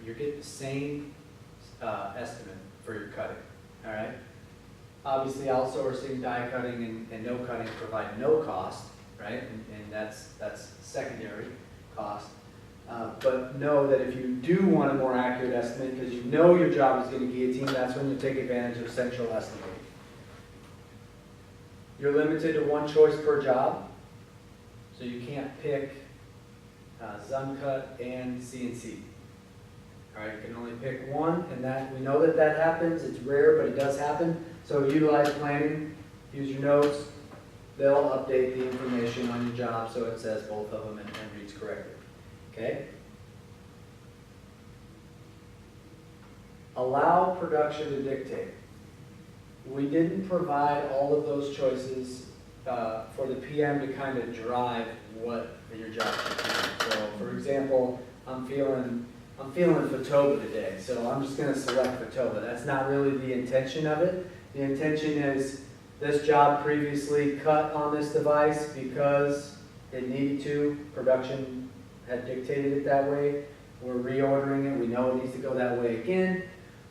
you're getting the same estimate for your cutting, all right? Obviously, outsourcing, die cutting, and no cutting provide no cost, right? And that's secondary cost. But know that if you do want a more accurate estimate, because you know your job is going to guillotine, that's when you take advantage of central estimating. You're limited to one choice per job, so you can't pick Zun cut and CNC. All right, you can only pick one, and that we know that happens. It's rare, but it does happen. So utilize planning, use your notes. They'll update the information on your job so it says both of them and reads correctly. Okay? Allow production to dictate. We didn't provide all of those choices for the PM to kind of drive what your job should be. So, for example, I'm feeling Fatoba today, so I'm just going to select Fatoba. That's not really the intention of it. The intention is this job previously cut on this device because it needed to. Production had dictated it that way. We're reordering it. We know it needs to go that way again.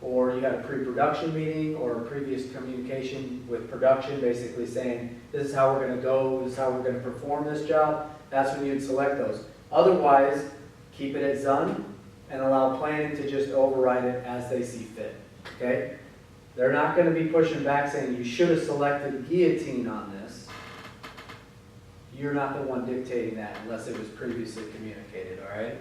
Or you had a pre-production meeting or a previous communication with production basically saying, this is how we're going to go, this is how we're going to perform this job. That's when you'd select those. Otherwise, keep it at Zun and allow planning to just override it as they see fit. Okay? They're not going to be pushing back saying you should have selected guillotine on this. You're not the one dictating that unless it was previously communicated, all right?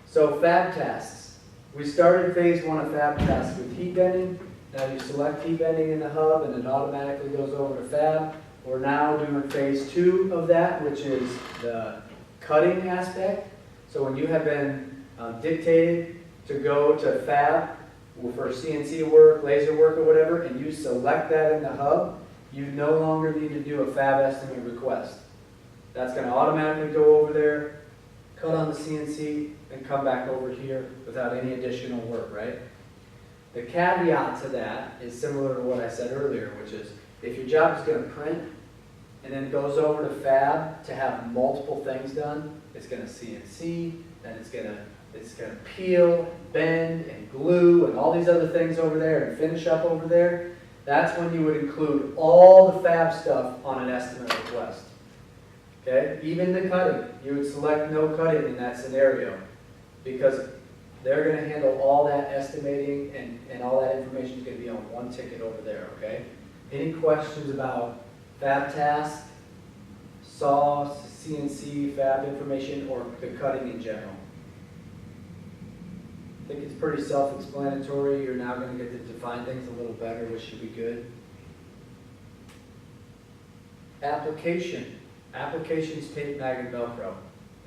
So fab tasks. We started phase 1 of fab tasks with heat bending. Now you select heat bending in the hub and it automatically goes over to fab. We're now doing phase 2 of that, which is the cutting aspect. So when you have been dictated to go to fab for CNC work, laser work, or whatever, and you select that in the hub, you no longer need to do a fab estimate request. That's going to automatically go over there, cut on the CNC, and come back over here without any additional work, right? The caveat to that is similar to what I said earlier, which is if your job is going to print and then goes over to fab to have multiple things done, it's going to CNC, then it's going to peel, bend, and glue, and all these other things over there, and finish up over there. That's when you would include all the fab stuff on an estimate request. Okay? Even the cutting, you would select no cutting in that scenario because they're going to handle all that estimating and all that information is going to be on one ticket over there, okay? Any questions about fab task, saw, CNC, fab information, or the cutting in general? I think it's pretty self-explanatory. You're now going to get to define things a little better, which should be good. Application. Applications, tape, mag, and Velcro.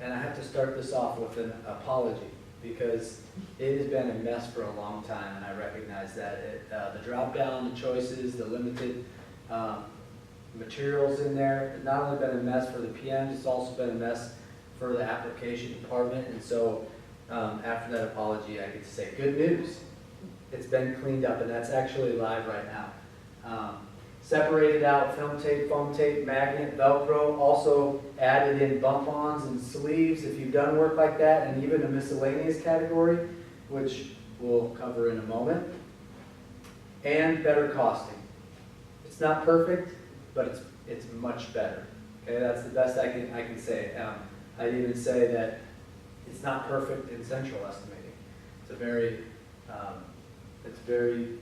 And I have to start this off with an apology because it has been a mess for a long time, and I recognize that. The drop-down, the choices, the limited materials in there, it's not only been a mess for the PMs, it's also been a mess for the application department. And so after that apology, I get to say good news. It's been cleaned up, and that's actually live right now. Separated out film tape, foam tape, magnet, Velcro, also added in bump-ons and sleeves if you've done work like that, and even a miscellaneous category, which we'll cover in a moment. And better costing. It's not perfect, but it's much better. Okay, that's the best I can say. I'd even say that it's not perfect in central estimating. It's very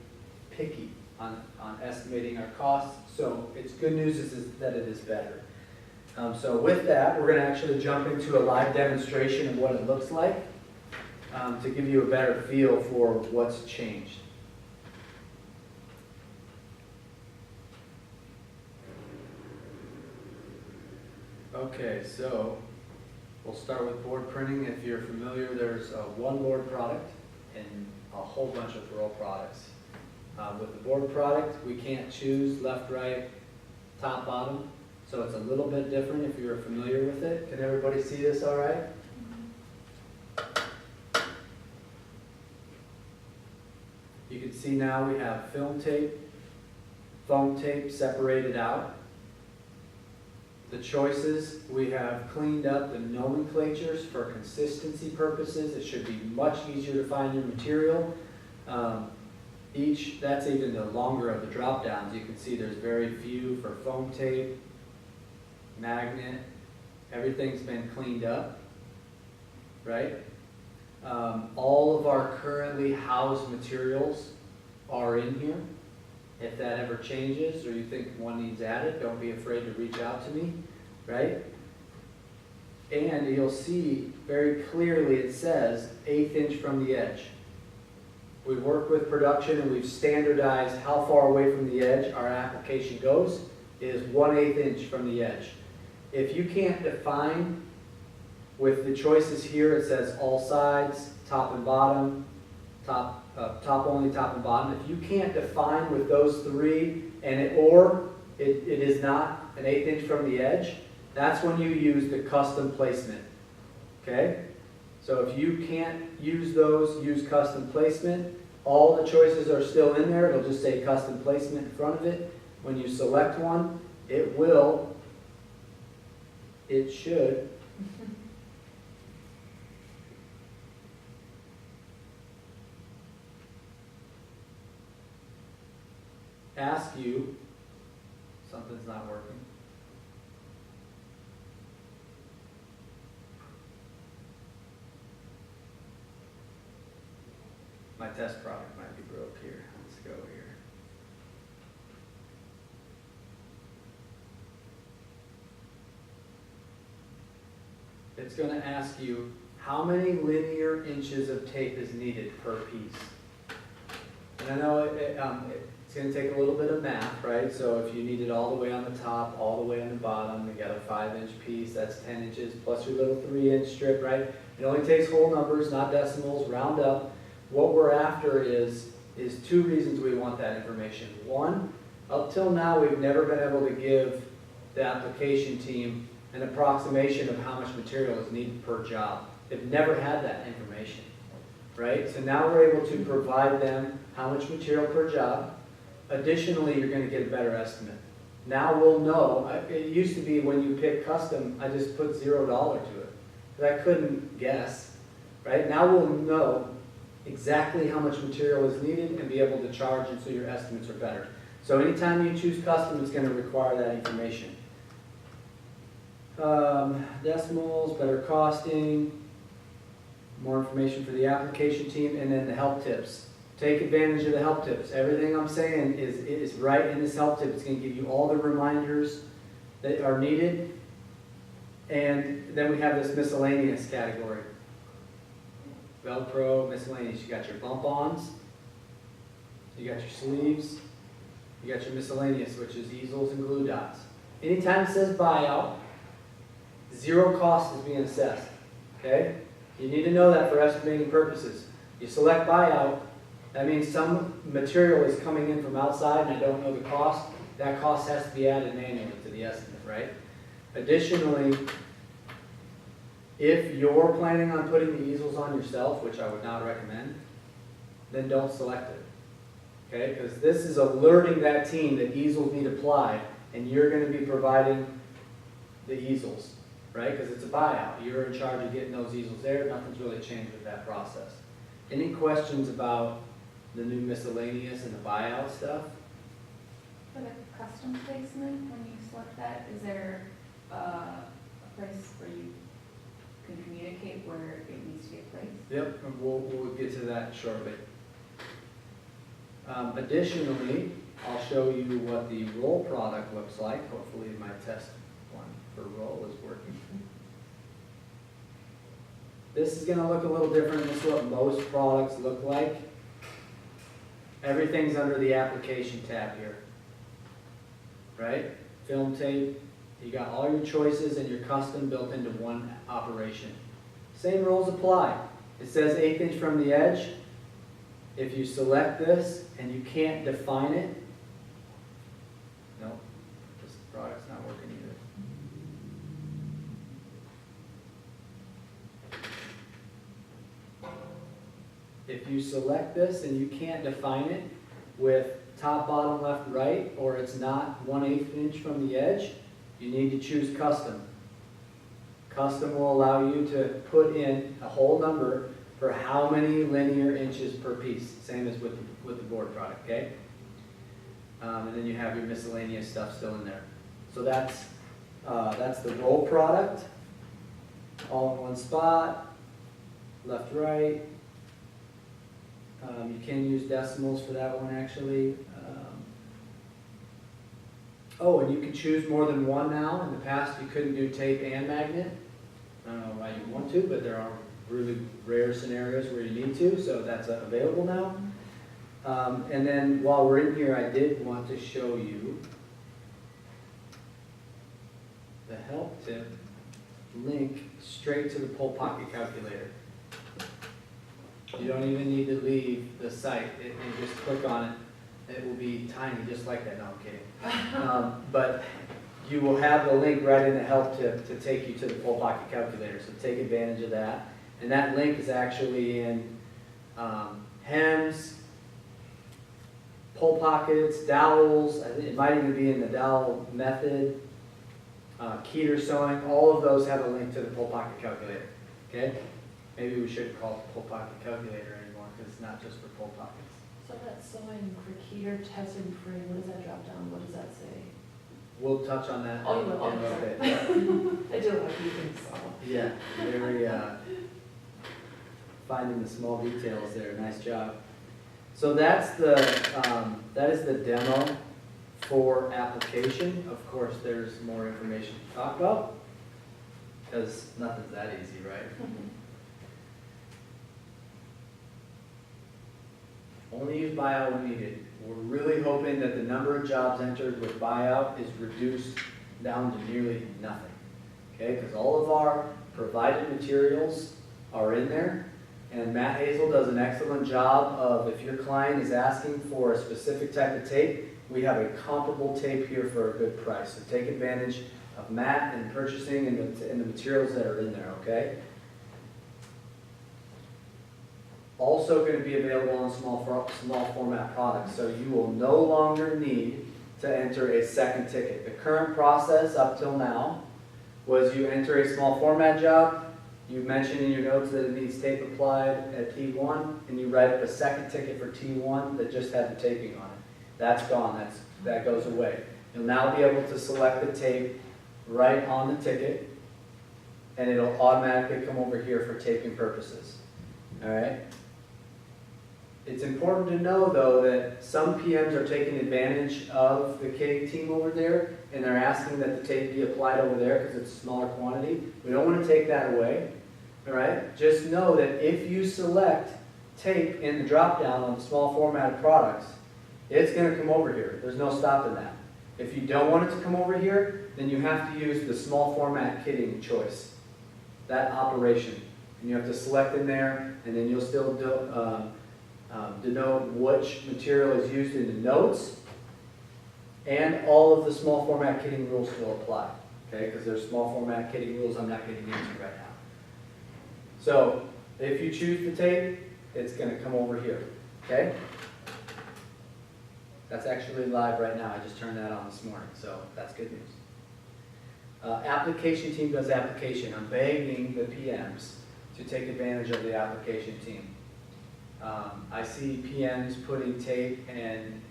picky on estimating our costs. So it's good news is that it is better. So with that, we're going to actually jump into a live demonstration of what it looks like to give you a better feel for what's changed. Okay, so we'll start with board printing. If you're familiar, there's one board product and a whole bunch of roll products. With the board product, we can't choose left, right, top, bottom, so it's a little bit different if you're familiar with it. Can everybody see this all right? You can see now we have film tape, foam tape separated out. the choices. We have cleaned up the nomenclatures for consistency purposes. It should be much easier to find your material. That's even the longer of the drop downs. You can see there's very few for foam tape, magnet. Everything's been cleaned up, right? All of our currently housed materials are in here. If that ever changes or you think one needs added, don't be afraid to reach out to me, right? And you'll see very clearly it says 1/8 inch from the edge. We work with production and we've standardized how far away from the edge our application goes. It is 1/8 inch from the edge. If you can't define with the choices here, it says all sides, top and bottom, top only, top and bottom. If you can't define with those three, and it is not an 1/8 inch from the edge, that's when you use the custom placement. Okay? So if you can't use those, use custom placement. All the choices are still in there. It'll just say custom placement in front of it. When you select one, it should ask you, something's not working. My test product might be broke here. Let's go here. It's going to ask you how many linear inches of tape is needed per piece. And I know it's going to take a little bit of math, right? So if you need it all the way on the top, all the way on the bottom, you got a 5-inch piece, that's 10 inches, plus your little 3-inch strip, right? It only takes whole numbers, not decimals, round up. What we're after is 2 reasons we want that information. One, up till now we've never been able to give the application team an approximation of how much material is needed per job. They've never had that information, right? So now we're able to provide them how much material per job. Additionally, you're going to get a better estimate. Now we'll know. It used to be when you pick custom, I just put $0 to it, because I couldn't guess, right? Now we'll know exactly how much material is needed and be able to charge it so your estimates are better. So anytime you choose custom, it's going to require that information. Decimals, better costing, more information for the application team, and then the help tips. Take advantage of the help tips. Everything I'm saying is right in this help tip. It's going to give you all the reminders that are needed. And then we have this miscellaneous category. Velcro, miscellaneous. You got your bump-ons, you got your sleeves, you got your miscellaneous, which is easels and glue dots. Anytime it says buyout, 0 cost is being assessed. Okay? You need to know that for estimating purposes. You select buyout, that means some material is coming in from outside and I don't know the cost. That cost has to be added manually to the estimate, right? Additionally, if you're planning on putting the easels on yourself, which I would not recommend, then don't select it. Okay? Because this is alerting that team that easels need applied, and you're going to be providing the easels, right? Because it's a buyout. You're in charge of getting those easels there. Nothing's really changed with that process. Any questions about the new miscellaneous and the buyout stuff? For the custom placement, when you select that, is there a place where you can communicate where it needs to be placed? Yep, and we'll get to that shortly. Additionally, I'll show you what the roll product looks like. Hopefully my test one for roll is working. This is going to look a little different. This is what most products look like. Everything's under the application tab here, right? Film tape, you got all your choices and your custom built into one operation. Same rules apply. It says 1/8 inch from the edge. If you select this and you can't define it, nope, this product's not working either. If you select this and you can't define it with top, bottom, left, right, or it's not 1/8 inch from the edge, you need to choose custom. Custom will allow you to put in a whole number for how many linear inches per piece, same as with the board product, okay? And then you have your miscellaneous stuff still in there. So that's the roll product, all in one spot, left, right. You can use decimals for that one actually. Oh, and you can choose more than one now. In the past, you couldn't do tape and magnet. I don't know why you want to, but there are really rare scenarios where you need to, so that's available now. And then while we're in here, I did want to show you the help tip link straight to the pull pocket calculator. You don't even need to leave the site. You just click on it. It will be tiny, just like that. No, I'm kidding. But you will have the link right in the help tip to take you to the pull pocket calculator. So take advantage of that. And that link is actually in hems, pull pockets, dowels. It might even be in the dowel method, Keter sewing. All of those have a link to the pull pocket calculator. Okay? Maybe we shouldn't call it pull pocket calculator anymore because it's not just for pull pockets. So that's sewing for Keter, testing free, what does that drop down, what does that say? We'll touch on that Oh, you will, in a little okay. bit. I do like you things, so. Yeah, very, finding the small details there, nice job. So that's that is the demo for application. Of course, there's more information to talk about, because nothing's that easy, right? Only use buyout when needed. We're really hoping that the number of jobs entered with buyout is reduced down to nearly nothing. Okay, because all of our provided materials are in there, and Matt Hazel does an excellent job of, if your client is asking for a specific type of tape, we have a comparable tape here for a good price. So take advantage of Matt and purchasing and the materials that are in there, okay? Also going to be available on small format products, so you will no longer need to enter a second ticket. The current process up till now was you enter a small format job, you mention in your notes that it needs tape applied at T1, and you write up a second ticket for T1 that just had the taping on it. That's gone, that goes away. You'll now be able to select the tape right on the ticket, and it'll automatically come over here for taping purposes. All right? It's important to know, though, that some PMs are taking advantage of the K team over there, and they're asking that the tape be applied over there because it's a smaller quantity. We don't want to take that away, all right? Just know that if you select tape in the drop-down on small formatted products, it's going to come over here. There's no stopping that. If you don't want it to come over here, then you have to use the small format kitting choice, that operation. And you have to select in there, and then you'll still denote which material is used in the notes, and all of the small format kitting rules will apply, okay? Because there's small format kitting rules I'm not getting into right now. So if you choose the tape, it's going to come over here, okay? That's actually live right now. I just turned that on this morning, so that's good news. Application team does application. I'm begging the PMs to take advantage of the application team. I see PMs putting tape and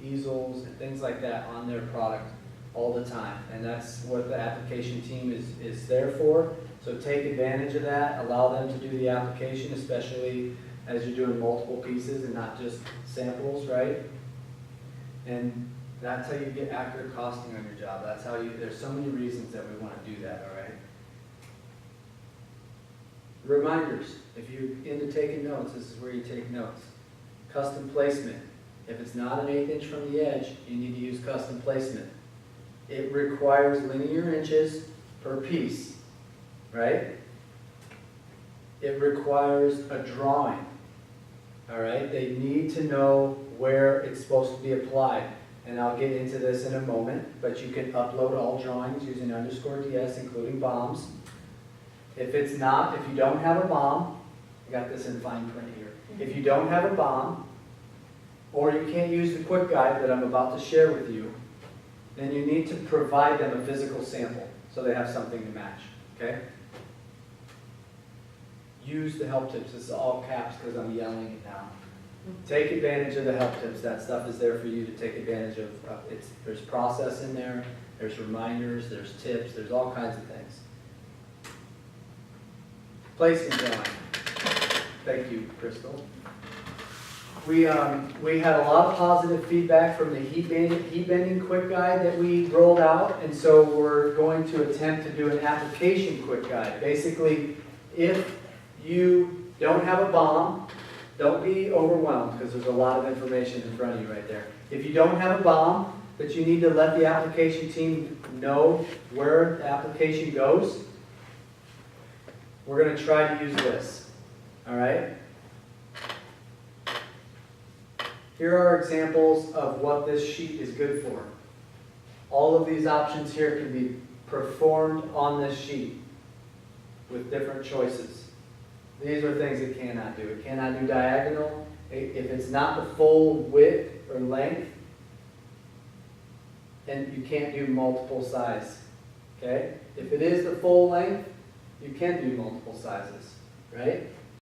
easels and things like that on their product all the time, and that's what the application team is there for. So take advantage of that, allow them to do the application, especially as you're doing multiple pieces and not just samples, right? And that's how you get accurate costing on your job. That's how there's so many reasons that we want to do that, all right? Reminders, if you're into taking notes, this is where you take notes. Custom placement. If it's not an 1/8 inch from the edge, you need to use custom placement. It requires linear inches per piece, right? It requires a drawing, all right? They need to know where it's supposed to be applied. And I'll get into this in a moment, but you can upload all drawings using _DS, including bombs. If you don't have a bomb, I got this in fine print here. If you don't have a bomb, or you can't use the quick guide that I'm about to share with you, then you need to provide them a physical sample so they have something to match, okay? Use the help tips. This is all caps because I'm yelling it now. Take advantage of the help tips. That stuff is there for you to take advantage of. There's process in there, there's reminders, there's tips, there's all kinds of things. Placing drawing. Thank you, Crystal. We had a lot of positive feedback from the heat bending quick guide that we rolled out, and so we're going to attempt to do an application quick guide. Basically, if you don't have a bomb, don't be overwhelmed because there's a lot of information in front of you right there. If you don't have a bomb, but you need to let the application team know where the application goes, we're going to try to use this. All right? Here are examples of what this sheet is good for. All of these options here can be performed on this sheet with different choices. These are things it cannot do. It cannot do diagonal. If it's not the full width or length, and you can't do multiple size. Okay? If it is the full length, you can do multiple sizes, right?